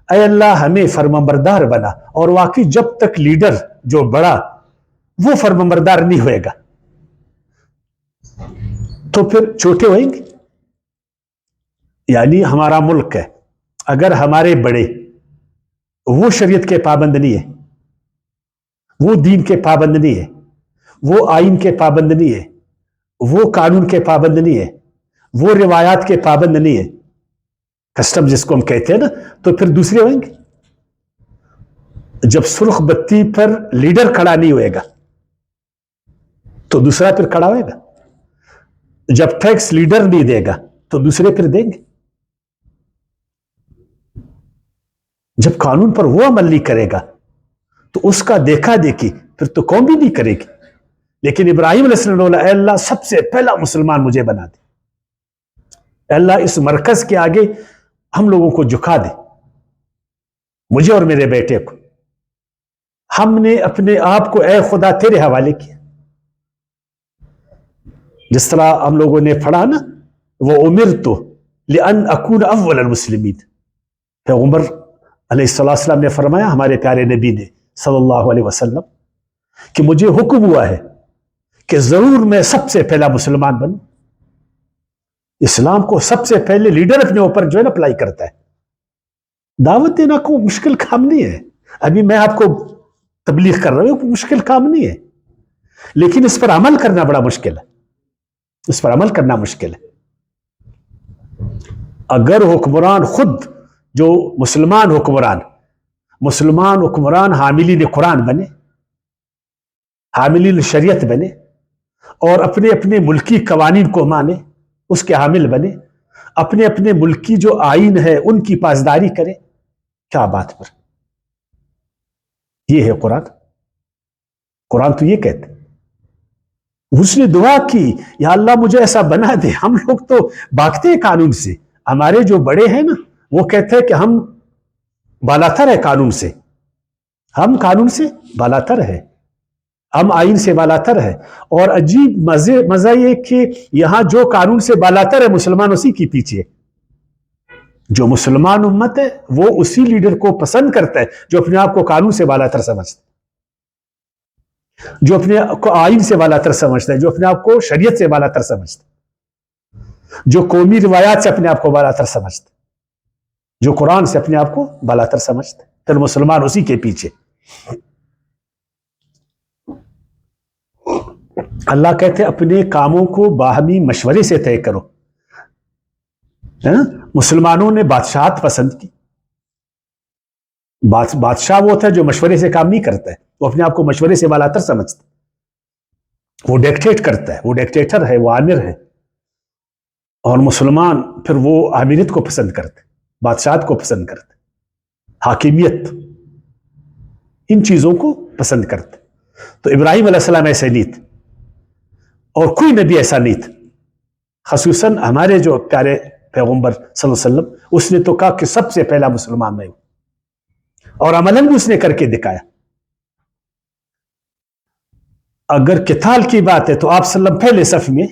اے اللہ ہمیں فرمانبردار بنا۔ اور واقعی جب تک لیڈر جو بڑا وہ فرمانبردار نہیں ہوئے گا تو پھر چھوٹے ہوئیں گے۔ یعنی ہمارا ملک ہے، اگر ہمارے بڑے وہ شریعت کے پابند نہیں ہے، وہ دین کے پابند نہیں ہے، وہ آئین کے پابند نہیں ہے، وہ قانون کے پابند نہیں ہے، وہ روایات کے پابند نہیں ہے، کسٹم جس کو ہم کہتے ہیں نا، تو پھر دوسرے ہوئیں گے۔ جب سرخ بتی پر لیڈر کھڑا نہیں ہوئے گا تو دوسرا پھر کھڑا ہوئے گا، جب ٹیکس لیڈر نہیں دے گا تو دوسرے پھر دیں گے، جب قانون پر وہ عمل نہیں کرے گا تو اس کا دیکھا دیکھی پھر تو قوم بھی نہیں کرے گی۔ لیکن ابراہیم علیہ السلام نے بولا اے اللہ سب سے پہلا مسلمان مجھے بنا دے، اے اللہ اس مرکز کے آگے ہم لوگوں کو جھکا دے، مجھے اور میرے بیٹے کو، ہم نے اپنے آپ کو اے خدا تیرے حوالے کیا۔ جس طرح ہم لوگوں نے پڑھا نا، وہ امرت لان اکون اول المسلمین، پیغمبر علیہ السلام نے فرمایا، ہمارے پیارے نبی نے صلی اللہ علیہ وسلم، کہ مجھے حکم ہوا ہے کہ ضرور میں سب سے پہلا مسلمان بنوں۔ اسلام کو سب سے پہلے لیڈر اپنے اوپر جو ہے نا اپلائی کرتا ہے۔ دعوت دینا کوئی مشکل کام نہیں ہے، ابھی میں آپ کو تبلیغ کر رہا ہوں، کوئی مشکل کام نہیں ہے، لیکن اس پر عمل کرنا بڑا مشکل ہے، اس پر عمل کرنا مشکل ہے۔ اگر حکمران خود جو مسلمان حکمران حاملین قرآن بنے، حاملین شریعت بنے، اور اپنے اپنے ملکی قوانین کو مانے، اس کے حامل بنے، اپنے اپنے ملکی جو آئین ہے ان کی پاسداری کرے، کیا بات پر، یہ ہے قرآن تو یہ کہتے۔ اس نے دعا کی یا اللہ مجھے ایسا بنا دے۔ ہم لوگ تو بھاگتے ہیں قانون سے، ہمارے جو بڑے ہیں نا وہ کہتے ہیں کہ ہم بالاتر ہے قانون سے، ہم قانون سے بالاتر ہے، ہم آئین سے بالاتر ہے۔ اور عجیب مزہ یہ کہ یہاں جو قانون سے بالاتر ہے مسلمان اسی کی پیچھے، جو مسلمان امت ہے وہ اسی لیڈر کو پسند کرتا ہے جو اپنے آپ کو قانون سے بالاتر سمجھتا ہے، جو اپنے آپ کو آئین سے بالاتر سمجھتا ہے، جو اپنے آپ کو شریعت سے بالاتر سمجھتا ہے، جو قومی روایات سے اپنے آپ کو بالاتر سمجھتا ہے، جو قرآن سے اپنے آپ کو بالاتر سمجھتا ہے، پھر مسلمان اسی کے پیچھے۔ اللہ کہتے ہیں اپنے کاموں کو باہمی مشورے سے طے کرو۔ مسلمانوں نے بادشاہت پسند کی، بادشاہ وہ ہوتا ہے جو مشورے سے کام نہیں کرتا ہے، وہ اپنے آپ کو مشورے سے بالاتر سمجھتا ہے، وہ ڈکٹیٹ کرتا ہے، وہ ڈکٹیٹر ہے، وہ آمر ہے۔ اور مسلمان پھر وہ آمریت کو پسند کرتے، بادشاہت کو پسند کرتے، حاکمیت، ان چیزوں کو پسند کرتے۔ تو ابراہیم علیہ السلام ایسے نہیں تھے، اور کوئی نبی ایسا نہیں تھا، خصوصاً ہمارے جو پیارے پیغمبر صلی اللہ علیہ وسلم، اس نے تو کہا کہ سب سے پہلا مسلمان میں ہوں، اور عملاً بھی اس نے کر کے دکھایا۔ اگر قتال کی بات ہے تو آپ صلی اللہ علیہ وسلم پہلے صف میں،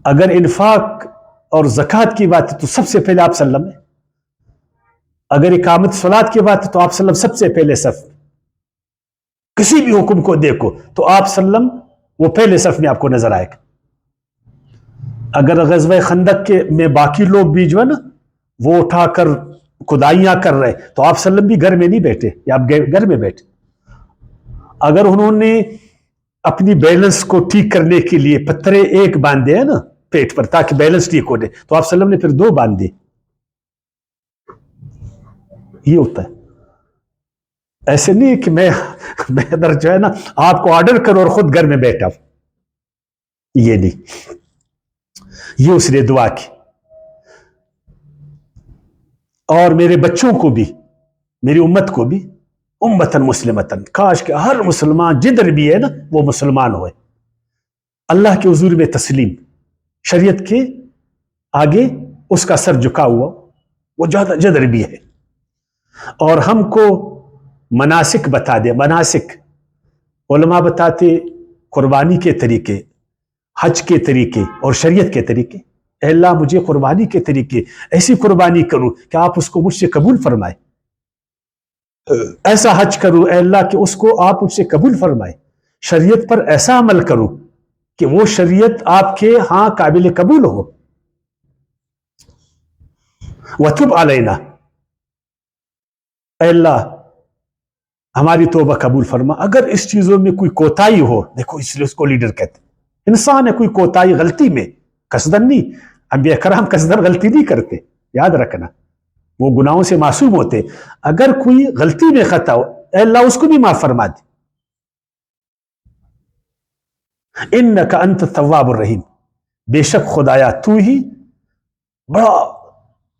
اگر انفاق اور زکوٰۃ کی بات ہے تو سب سے پہلے آپ صلی اللہ علیہ وسلم ہے، اگر اقامت صلات کی بات ہے تو آپ صلی اللہ علیہ وسلم سب سے پہلے صف، کسی بھی حکم کو دیکھو تو آپ صلی اللہ علیہ وسلم وہ پہلے صف میں آپ کو نظر آئے گا۔ اگر غزوہ خندق کے میں باقی لوگ بھی جو ہے نا وہ اٹھا کر کھدائیاں کر رہے تو آپ صلی اللہ علیہ وسلم بھی گھر میں نہیں بیٹھے یا آپ گھر میں بیٹھے۔ اگر انہوں نے اپنی بیلنس کو ٹھیک کرنے کے لیے پتھرے ایک باندھے ہیں نا پیٹ پر تاکہ بیلنس ٹھیک ہو جائے تو آپ صلی اللہ علیہ وسلم نے پھر 2 باندھے۔ یہ ہوتا ہے، ایسے نہیں کہ میں ادھر جو ہے نا آپ کو آرڈر کروں اور خود گھر میں بیٹھا ہوں، یہ نہیں، یہ اس نے دعا کی۔ اور میرے بچوں کو بھی، میری امت کو بھی، امتن مسلمتن، کاش کہ ہر مسلمان جدھر بھی ہے نا وہ مسلمان ہوئے، اللہ کے حضور میں تسلیم، شریعت کے آگے اس کا سر جھکا ہوا وہ جدھر بھی ہے۔ اور ہم کو مناسک بتا دے، مناسک علماء بتاتے قربانی کے طریقے، حج کے طریقے اور شریعت کے طریقے۔ اے اللہ مجھے قربانی کے طریقے، ایسی قربانی کروں کہ آپ اس کو مجھ سے قبول فرمائے، ایسا حج کروں اے اللہ کہ اس کو آپ مجھ سے قبول فرمائے، شریعت پر ایسا عمل کروں کہ وہ شریعت آپ کے ہاں قابل قبول ہو۔ وَتُبْ عَلَيْنَا، اے اللہ ہماری توبہ قبول فرما۔ اگر اس چیزوں میں کوئی کوتاہی ہو، دیکھو اس لیے اس کو لیڈر کہتے ہیں، انسان ہے کوئی کوتاہی غلطی میں، قصدن نہیں، انبیاء کرام قصدن غلطی نہیں کرتے، یاد رکھنا، وہ گناہوں سے معصوم ہوتے۔ اگر کوئی غلطی میں خطا ہو اے اللہ اس کو بھی معاف فرما دے۔ انک انت التواب الرحیم، بے شک خدایا تو ہی بڑا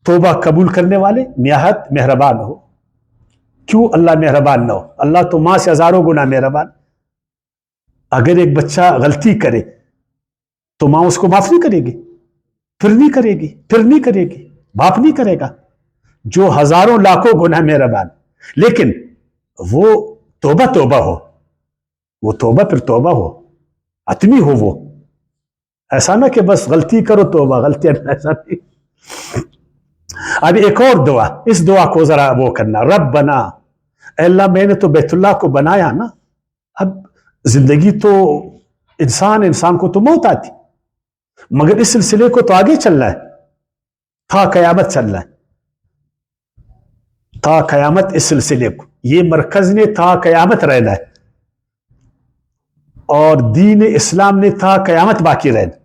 توبہ قبول کرنے والے نہایت مہربان ہو۔ کیوں اللہ مہربان نہ ہو؟ اللہ تو ماں سے ہزاروں گنا مہربان۔ اگر ایک بچہ غلطی کرے تو ماں اس کو معاف نہیں کرے گی، پھر نہیں کرے گی، پھر نہیں کرے گی، باپ نہیں کرے گا، جو ہزاروں لاکھوں گنا مہربان، لیکن وہ توبہ توبہ ہو، وہ توبہ پھر توبہ ہو، حتمی ہو، وہ ایسا نہ کہ بس غلطی کرو توبہ، غلطی ایسا نہیں۔ اب ایک اور دعا، اس دعا کو ذرا وہ کرنا، ربنا، اے اللہ میں نے تو بیت اللہ کو بنایا نا، اب زندگی تو انسان کو تو موت آتی، مگر اس سلسلے کو تو آگے چلنا ہے، تھا قیامت چلنا ہے، تھا قیامت اس سلسلے کو، یہ مرکز نے تھا قیامت رہنا ہے، اور دین اسلام نے تھا قیامت باقی رہنا۔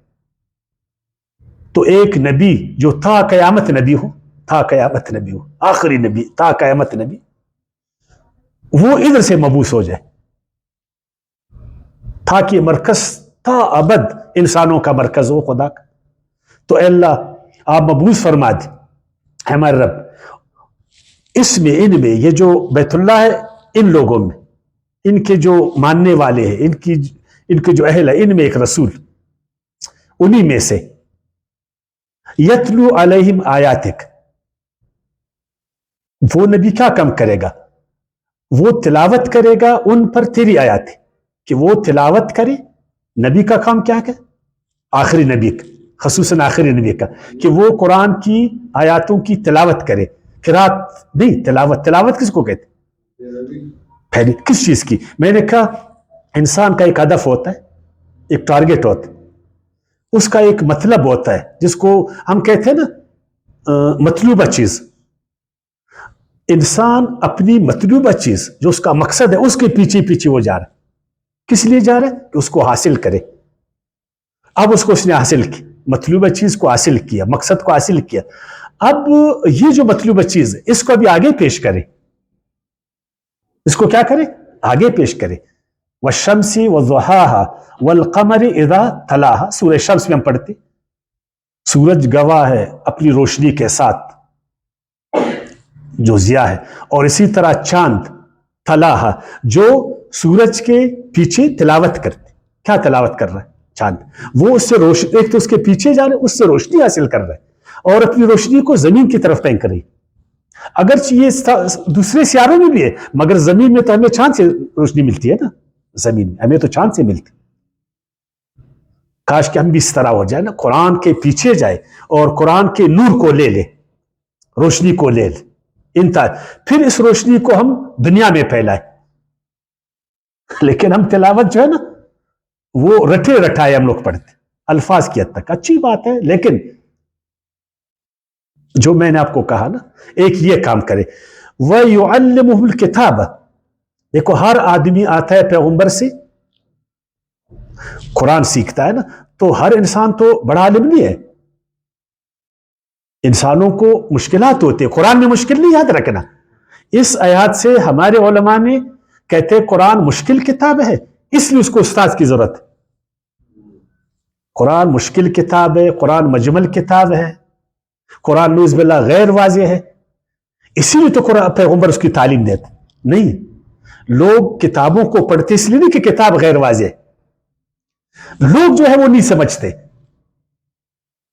تو ایک نبی جو تھا قیامت نبی ہو، تھا قیامت نبی ہو، آخری نبی تھا قیامت نبی، وہ ادھر سے مبعوث ہو جائے، تھا کہ مرکز تھا ابد انسانوں کا مرکز ہو خدا کا۔ تو اے اللہ آپ مبعوث فرما دیں ہمارے رب، اس میں ان میں یہ جو بیت اللہ ہے، ان لوگوں میں، ان کے جو ماننے والے ہیں، ان کے جو اہل ہے، ان میں ایک رسول، انہی میں سے یتلو علیہم آیاتک، وہ نبی کیا کام کرے گا؟ وہ تلاوت کرے گا ان پر تیری آیات، کہ وہ تلاوت کرے۔ نبی کا کام کیا ہے؟ آخری نبی کا، خصوصاً آخری نبی کا، کہ وہ قرآن کی آیاتوں کی تلاوت کرے، قرات نہیں، تلاوت کس کو کہتے؟ پہلے کس چیز کی؟ میں نے کہا انسان کا ایک ہدف ہوتا ہے، ایک ٹارگٹ ہوتا ہے، اس کا ایک مطلب ہوتا ہے جس کو ہم کہتے ہیں نا مطلوبہ چیز۔ انسان اپنی مطلوبہ چیز جو اس کا مقصد ہے اس کے پیچھے پیچھے وہ جا رہا ہے، کس لیے جا رہا ہے؟ کہ اس کو حاصل کرے۔ اب اس کو اس نے حاصل کی، مطلوبہ چیز کو حاصل کیا، مقصد کو حاصل کیا، اب یہ جو مطلوبہ چیز ہے اس کو ابھی آگے پیش کرے، اس کو کیا کرے؟ آگے پیش کرے۔ والشمس وضحاها والقمر اذا تلاها، سورہ شمس میں ہم پڑھتے سورج گواہ ہے اپنی روشنی کے ساتھ جو ضیاء ہے، اور اسی طرح چاند تلاہا جو سورج کے پیچھے تلاوت کرتے۔ کیا تلاوت کر رہا ہے چاند؟ وہ اس سے روشنی، ایک تو اس کے پیچھے جا رہے ہیں، اس سے روشنی حاصل کر رہا ہے، اور اپنی روشنی کو زمین کی طرف پھینک رہی۔ اگرچہ یہ دوسرے سیاروں میں بھی ہے، مگر زمین میں تو ہمیں چاند سے روشنی ملتی ہے نا، زمین میں, ہمیں تو چاند سے ملتی. کاش کہ ہم بھی اس طرح ہو جائے نا, قرآن کے پیچھے جائے اور قرآن کے نور کو لے لے, روشنی کو لے لے, پھر اس روشنی کو ہم دنیا میں پھیلائے. لیکن ہم تلاوت جو ہے نا وہ رٹے رٹائے ہم لوگ پڑھتے, الفاظ کی حد تک اچھی بات ہے, لیکن جو میں نے آپ کو کہا نا, ایک یہ کام کرے. وَيُعَلِّمُهُ الْكِتَابَ, دیکھو ہر آدمی آتا ہے پیغمبر سے قرآن سیکھتا ہے نا, تو ہر انسان تو بڑا عالم نہیں ہے, انسانوں کو مشکلات ہوتی ہیں, قرآن میں مشکل نہیں, یاد رکھنا. اس آیات سے ہمارے علماء نے کہتے ہیں قرآن مشکل کتاب ہے, اس لیے اس کو استاد کی ضرورت ہے. قرآن مشکل کتاب ہے, قرآن مجمل کتاب ہے, قرآن نعوذ باللہ غیر واضح ہے, اسی لیے تو قرآن پیغمبر اس کی تعلیم دیتے. نہیں, لوگ کتابوں کو پڑھتے اس لیے نہیں کہ کتاب غیر واضح ہے, لوگ جو ہے وہ نہیں سمجھتے.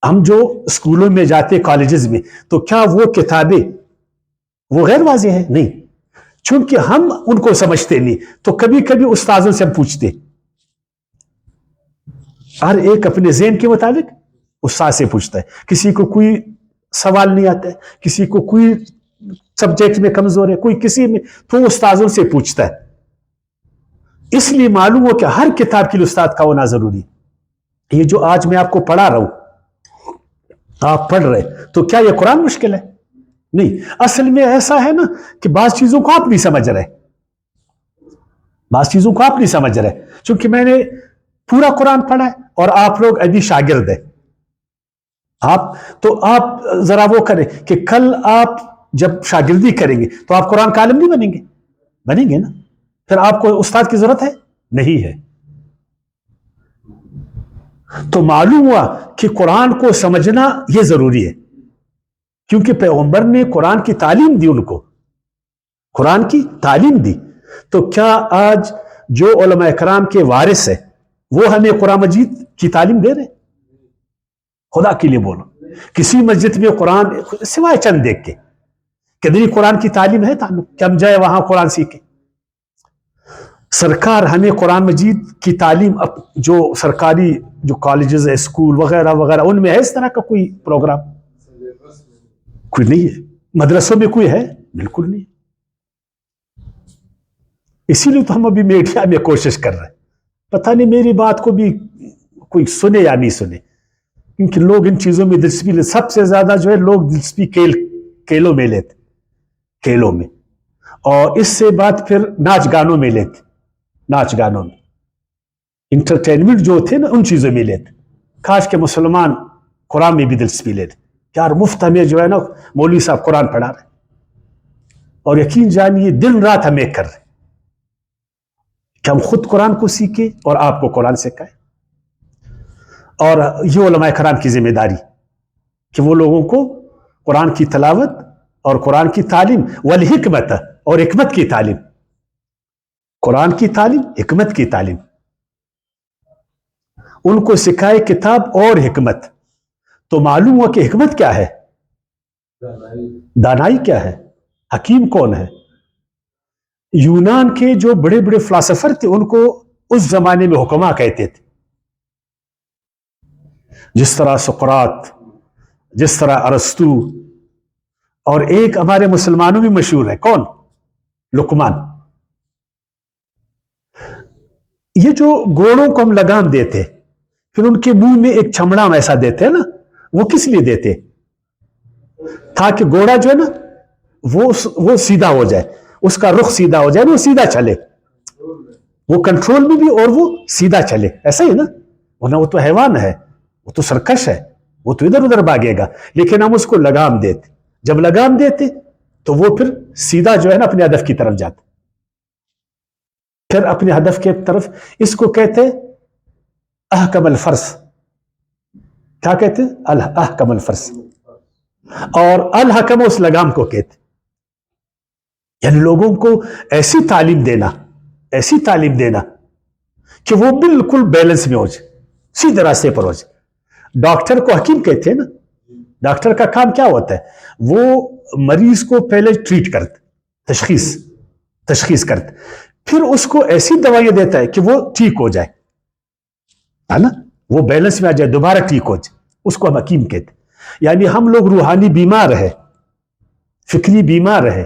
ہم جو اسکولوں میں جاتے, کالجز میں, تو کیا وہ کتابیں وہ غیر واضح ہے؟ نہیں, چونکہ ہم ان کو سمجھتے نہیں, تو کبھی کبھی استاذوں سے ہم پوچھتے, ہر ایک اپنے ذہن کے مطابق استاذ سے پوچھتا ہے. کسی کو کوئی سوال نہیں آتا ہے, کسی کو کوئی سبجیکٹ میں کمزور ہے, کوئی کسی میں, تو وہ استاذوں سے پوچھتا ہے. اس لیے معلوم ہو کہ ہر کتاب کے لیے استاد کا ہونا ضروری ہے. یہ جو آج میں آپ کو پڑھا رہا ہوں, آپ پڑھ رہے, تو کیا یہ قرآن مشکل ہے؟ نہیں. اصل میں ایسا ہے نا کہ بعض چیزوں کو آپ نہیں سمجھ رہے, بعض چیزوں کو آپ نہیں سمجھ رہے, چونکہ میں نے پورا قرآن پڑھا ہے اور آپ لوگ ابھی شاگرد ہیں. آپ ذرا وہ کریں کہ کل آپ جب شاگردی کریں گے تو آپ قرآن کا عالم نہیں بنیں گے, بنیں گے نا, پھر آپ کو استاد کی ضرورت ہے نہیں ہے. تو معلوم ہوا کہ قرآن کو سمجھنا یہ ضروری ہے, کیونکہ پیغمبر نے قرآن کی تعلیم دی, ان کو قرآن کی تعلیم دی. تو کیا آج جو علماء کرام کے وارث ہیں وہ ہمیں قرآن مجید کی تعلیم دے رہے؟ خدا کے لیے بولو, کسی مسجد میں قرآن سوائے چند دیکھ کے کدی قرآن کی تعلیم ہے تعلق کہ ہم جائے وہاں قرآن سیکھیں؟ سرکار ہمیں قرآن مجید کی تعلیم, جو سرکاری جو کالجز ہے, اسکول وغیرہ وغیرہ, ان میں ہے اس طرح کا کوئی پروگرام؟ کوئی نہیں ہے. مدرسوں میں کوئی ہے؟ بالکل نہیں. اسی لیے تو ہم ابھی میڈیا میں کوشش کر رہے ہیں, پتہ نہیں میری بات کو بھی کوئی سنے یا نہیں سنے, کیونکہ لوگ ان چیزوں میں دلچسپی لیتے. سب سے زیادہ جو ہے لوگ دلچسپی کھیلوں میں لیتے, کھیلوں میں, اور اس سے بات پھر ناچ گانوں میں لیتے, ناچ گانوں میں, انٹرٹینمنٹ جو تھے نا ان چیزوں میں لیتے. کاش کہ مسلمان قرآن میں بھی دلچسپی لیتے. یار مفت ہمیں جو ہے نا مولوی صاحب قرآن پڑھا رہے, اور یقین جانیے دن رات ہم ایک کر رہے کہ ہم خود قرآن کو سیکھیں اور آپ کو قرآن سکھائیں. اور یہ علماء کرام کی ذمہ داری کہ وہ لوگوں کو قرآن کی تلاوت اور قرآن کی تعلیم والحکمت, اور حکمت کی تعلیم, قرآن کی تعلیم, حکمت کی تعلیم, ان کو سکھائے کتاب اور حکمت. تو معلوم ہوا کہ حکمت کیا ہے, دانائی کیا ہے, حکیم کون ہے. یونان کے جو بڑے بڑے فلاسفر تھے ان کو اس زمانے میں حکما کہتے تھے, جس طرح سقراط, جس طرح ارسطو, اور ایک ہمارے مسلمانوں میں مشہور ہے, کون؟ لقمان. یہ جو گھوڑوں کو ہم لگام دیتے پھر ان کے منہ میں ایک چھمڑا ایسا دیتے ہیں نا, وہ کس لیے دیتے؟ تاکہ گھوڑا جو ہے نا وہ سیدھا ہو جائے, اس کا رخ سیدھا ہو جائے, وہ سیدھا چلے, وہ کنٹرول میں بھی اور وہ سیدھا چلے. ایسا ہی نا, ورنہ وہ تو حیوان ہے, وہ تو سرکش ہے, وہ تو ادھر ادھر بھاگے گا. لیکن ہم اس کو لگام دیتے, جب لگام دیتے تو وہ پھر سیدھا جو ہے نا اپنے ہدف کی طرف جاتا, پھر اپنے ہدف کی طرف. اس کو کہتے احکم الفرس. کیا کہتے ہیں؟ احکم الفرس. اور الحکم اس لگام کو کہتے, یعنی لوگوں کو ایسی تعلیم دینا, ایسی تعلیم دینا کہ وہ بالکل بیلنس میں ہو جائے, سیدھے راستے پر ہو جائے. ڈاکٹر کو حکیم کہتے ہیں نا, ڈاکٹر کا کام کیا ہوتا ہے؟ وہ مریض کو پہلے ٹریٹ کرتے, تشخیص کرتے, پھر اس کو ایسی دوائیاں دیتا ہے کہ وہ ٹھیک ہو جائے، ہے نا، وہ بیلنس میں آ جائے، دوبارہ ٹھیک ہو جائے، اس کو ہم حکیم کہتے ہیں۔ یعنی ہم لوگ روحانی بیمار ہے، فکری بیمار ہے،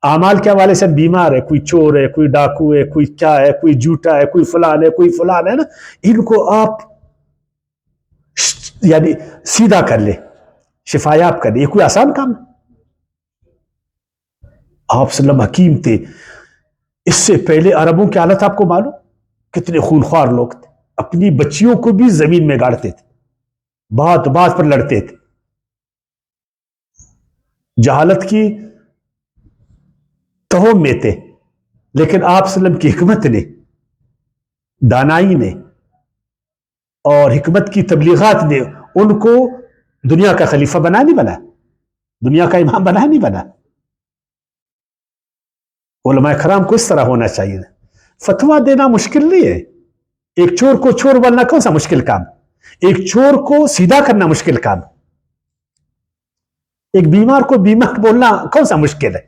اعمال کے حوالے سے بیمار ہے، کوئی چور ہے، کوئی ڈاکو ہے، کوئی کیا ہے، کوئی جھوٹا ہے، کوئی فلان ہے، کوئی فلان ہے نا، ان کو آپ یعنی سیدھا کر لے، شفایاب کر لے، یہ کوئی آسان کام ہے؟ آپ صلی اللہ علیہ وسلم حکیم تھے۔ اس سے پہلے عربوں کی حالت آپ کو معلوم، کتنے خونخوار لوگ تھے، اپنی بچیوں کو بھی زمین میں گاڑتے تھے، بات بات پر لڑتے تھے، جہالت کی توہم میں تھے، لیکن آپ صلی اللہ علیہ وسلم کی حکمت نے، دانائی نے اور حکمت کی تبلیغات نے ان کو دنیا کا خلیفہ بنا نہیں بنا، دنیا کا امام بنا نہیں بنا۔ علماء کرام کو اس طرح ہونا چاہیے۔ فتویٰ دینا مشکل نہیں ہے، ایک چور کو چور بولنا کون سا مشکل کام، ایک چور کو سیدھا کرنا مشکل کام، ایک بیمار کو بیمار بولنا کون سا مشکل ہے،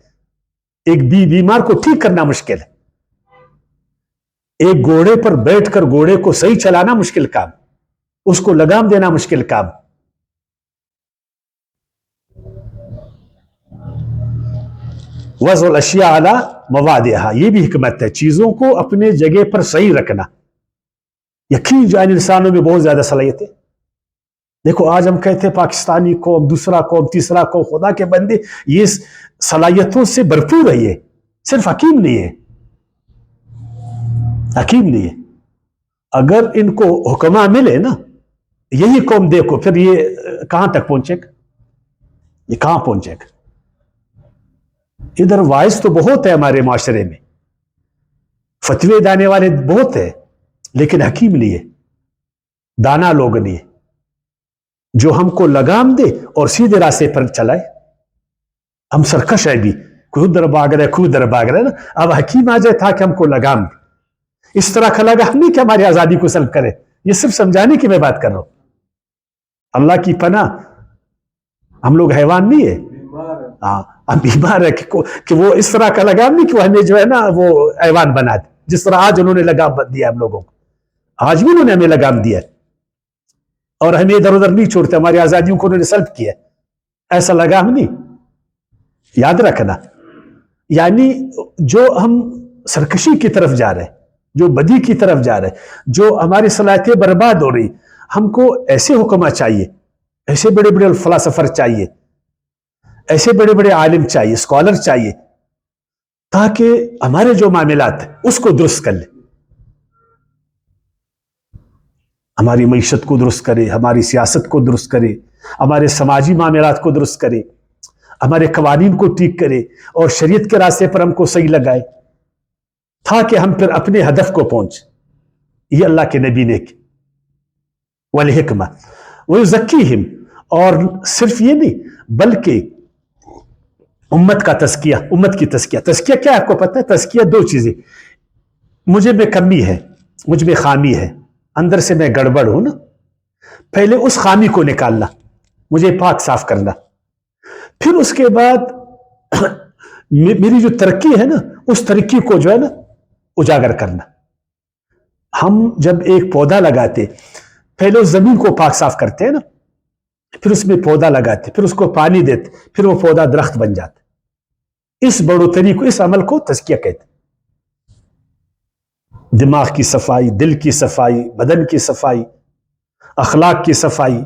ایک بیمار کو ٹھیک کرنا مشکل ہے، ایک گھوڑے پر بیٹھ کر گھوڑے کو صحیح چلانا مشکل کام، اس کو لگام دینا مشکل کام۔ وضع الاشیاء علی موادھا، یہ بھی حکمت ہے، چیزوں کو اپنے جگہ پر صحیح رکھنا۔ یقین جان انسانوں میں بہت زیادہ صلاحیت ہے۔ دیکھو آج ہم کہتے ہیں پاکستانی قوم، دوسرا قوم، تیسرا قوم، خدا کے بندے یہ صلاحیتوں سے بھرپور ہے، یہ صرف حکیم نہیں ہے، حکیم نہیں ہے۔ اگر ان کو حکماء ملے نا، یہی قوم دیکھو پھر یہ کہاں تک پہنچے گا، یہ کہاں پہنچے گا۔ ادھر وائز تو بہت ہے ہمارے معاشرے میں، فتوے دینے والے بہت ہیں، لیکن حکیم نہیں ہے، دانا لوگ نہیں ہے، جو ہم کو لگام دے اور سیدھے راستے پر چلائے۔ ہم سرکش ہے بھی، کوئی ادھر بھاگ رہا ہے، کوئی ادھر بھاگ رہا ہے نا، اب حکیم آ جائے تھا کہ ہم کو لگام دے۔ اس طرح کا لگام نہیں کہ ہماری آزادی کو سلب کرے، یہ صرف سمجھانے کی میں بات کر رہا ہوں۔ اللہ کی پناہ، ہم لوگ حیوان نہیں ہے، ہاں ہم بیمار ہے کہ وہ اس طرح کا لگام نہیں کہ وہ ہمیں جو ہے نا وہ حیوان بنا دے، جس طرح آج انہوں نے لگام دیا ہم لوگوں کو، آج بھی انہوں نے ہمیں لگام دیا اور ہمیں ادھر ادھر نہیں چھوڑتے، ہماری آزادیوں کو انہوں نے سلب کیا، ایسا لگام نہیں، یاد رکھنا۔ یعنی جو ہم سرکشی کی طرف جا رہے ہیں، جو بدی کی طرف جا رہے ہیں، جو ہماری صلاحیتیں برباد ہو رہی، ہم کو ایسے حکماء چاہیے، ایسے بڑے بڑے فلاسفر چاہیے، ایسے بڑے بڑے عالم چاہیے، اسکالر چاہیے، تاکہ ہمارے جو معاملات ہیں اس کو درست کر لیں، ہماری معیشت کو درست کرے، ہماری سیاست کو درست کرے، ہمارے سماجی معاملات کو درست کرے، ہمارے قوانین کو ٹھیک کرے اور شریعت کے راستے پر ہم کو صحیح لگائے، تاکہ ہم پھر اپنے ہدف کو پہنچ۔ یہ اللہ کے نبی نے کی والحکمہ ویزکیہم، اور صرف یہ نہیں بلکہ امت کا تزکیہ، امت کی تزکیہ۔ تزکیہ کیا ہے آپ کو پتہ ہے؟ تزکیہ دو چیزیں، مجھے میں کمی ہے، مجھ میں خامی ہے، اندر سے میں گڑبڑ ہوں نا، پہلے اس خامی کو نکالنا، مجھے پاک صاف کرنا، پھر اس کے بعد میری جو ترقی ہے نا اس ترقی کو جو ہے نا اجاگر کرنا۔ ہم جب ایک پودا لگاتے پہلے اس زمین کو پاک صاف کرتے ہیں نا، پھر اس میں پودا لگاتے، پھر اس کو پانی دیتے، پھر وہ پودا درخت بن جاتا۔ اس بڑھوتری کو، اس عمل کو تزکیہ کہتے۔ دماغ کی صفائی، دل کی صفائی، بدن کی صفائی، اخلاق کی صفائی،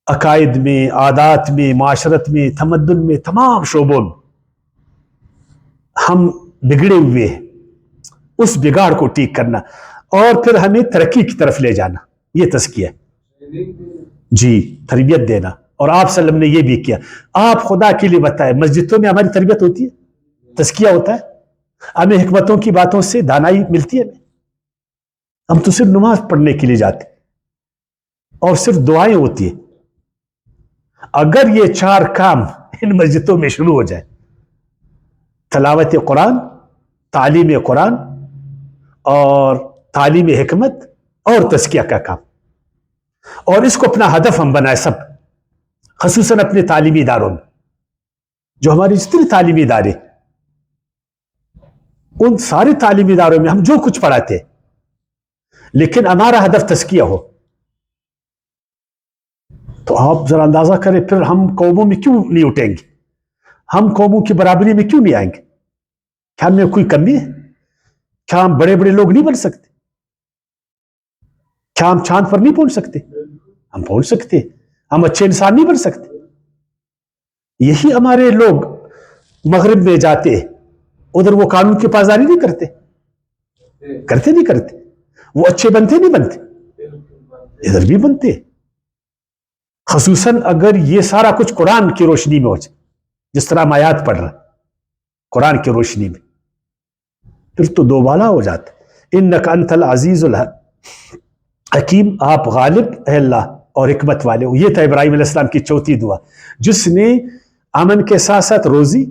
عقائد میں، عادات میں، معاشرت میں، تمدن میں، تمام شعبوں میں ہم بگڑے ہوئے ہیں، اس بگاڑ کو ٹھیک کرنا اور پھر ہمیں ترقی کی طرف لے جانا، یہ تزکیہ ہے جی، تربیت دینا۔ اور آپ صلی اللہ علیہ وسلم نے یہ بھی کیا۔ آپ خدا کے لیے بتائیں، مسجدوں میں ہماری تربیت ہوتی ہے، تزکیہ ہوتا ہے، ہمیں حکمتوں کی باتوں سے دانائی ملتی ہے، ہم تو صرف نماز پڑھنے کے لیے جاتے اور صرف دعائیں ہوتی ہیں۔ اگر یہ چار کام ان مسجدوں میں شروع ہو جائے، تلاوت قرآن، تعلیم قرآن اور تعلیم حکمت اور تزکیہ کا کام، اور اس کو اپنا ہدف ہم بنائے سب، خصوصاً اپنے تعلیمی اداروں میں، جو ہماری جتنی تعلیمی ادارے ان سارے تعلیمی اداروں میں ہم جو کچھ پڑھاتے لیکن ہمارا ہدف تزکیہ ہو، تو آپ ذرا اندازہ کریں پھر ہم قوموں میں کیوں نہیں اٹھیں گے، ہم قوموں کی برابری میں کیوں نہیں آئیں گے؟ کیا ہم میں کوئی کمی ہے؟ کیا ہم بڑے بڑے لوگ نہیں بن سکتے؟ کیا ہم چاند پر نہیں پہنچ سکتے؟ ہم پہنچ سکتے، ہم اچھے انسان نہیں بن سکتے؟ یہی ہمارے لوگ مغرب میں جاتے ادھر وہ قانون کی پاسداری نہیں کرتے نہیں کرتے، وہ اچھے بنتے نہیں بنتے، ادھر بھی بنتے، خصوصاً اگر یہ سارا کچھ قرآن کی روشنی میں ہو جائے، جس طرح ہم آیات پڑھ رہے قرآن کی روشنی میں، پھر تو دوبالا ہو جاتا۔ انک انت العزیز الحکیم، آپ غالب ہے اللہ اور حکمت والے ہو۔ یہ تھا ابراہیم علیہ السلام کی چوتھی دعا، جس نے امن کے ساتھ ساتھ روزی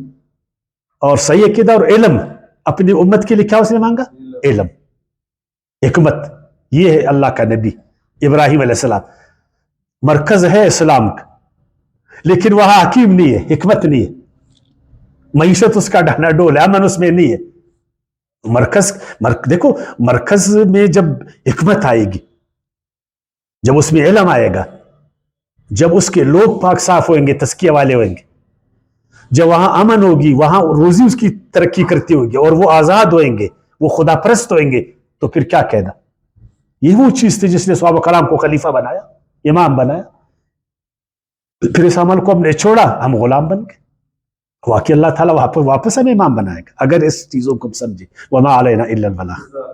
اور صحیح عقیدہ اور علم اپنی امت کے لیے کیا اس نے مانگا؟ علم، حکمت۔ یہ ہے اللہ کا نبی ابراہیم علیہ السلام، مرکز ہے اسلام کا، لیکن وہاں حکیم نہیں ہے، حکمت نہیں ہے، معیشت اس کا ڈھانا ڈول ہے، امن اس میں نہیں ہے۔ دیکھو مرکز میں جب حکمت آئے گی، جب اس میں علم آئے گا، جب اس کے لوگ پاک صاف ہوئیں گے، تزکیہ والے ہوئیں گے، جب وہاں امن ہوگی، وہاں روزی اس کی ترقی کرتی ہوگی اور وہ آزاد ہوئیں گے، وہ خدا پرست ہوئیں گے، تو پھر کیا کہنا؟ یہ وہ چیز تھی جس نے صحابہ کرام کو خلیفہ بنایا، امام بنایا۔ پھر اس عمل کو ہم نے چھوڑا، ہم غلام بن گئے۔ واقعی اللہ تعالیٰ واپس ہمیں امام بنائے گا اگر اس چیزوں کو سمجھے۔ وما علینا الا البلاغ۔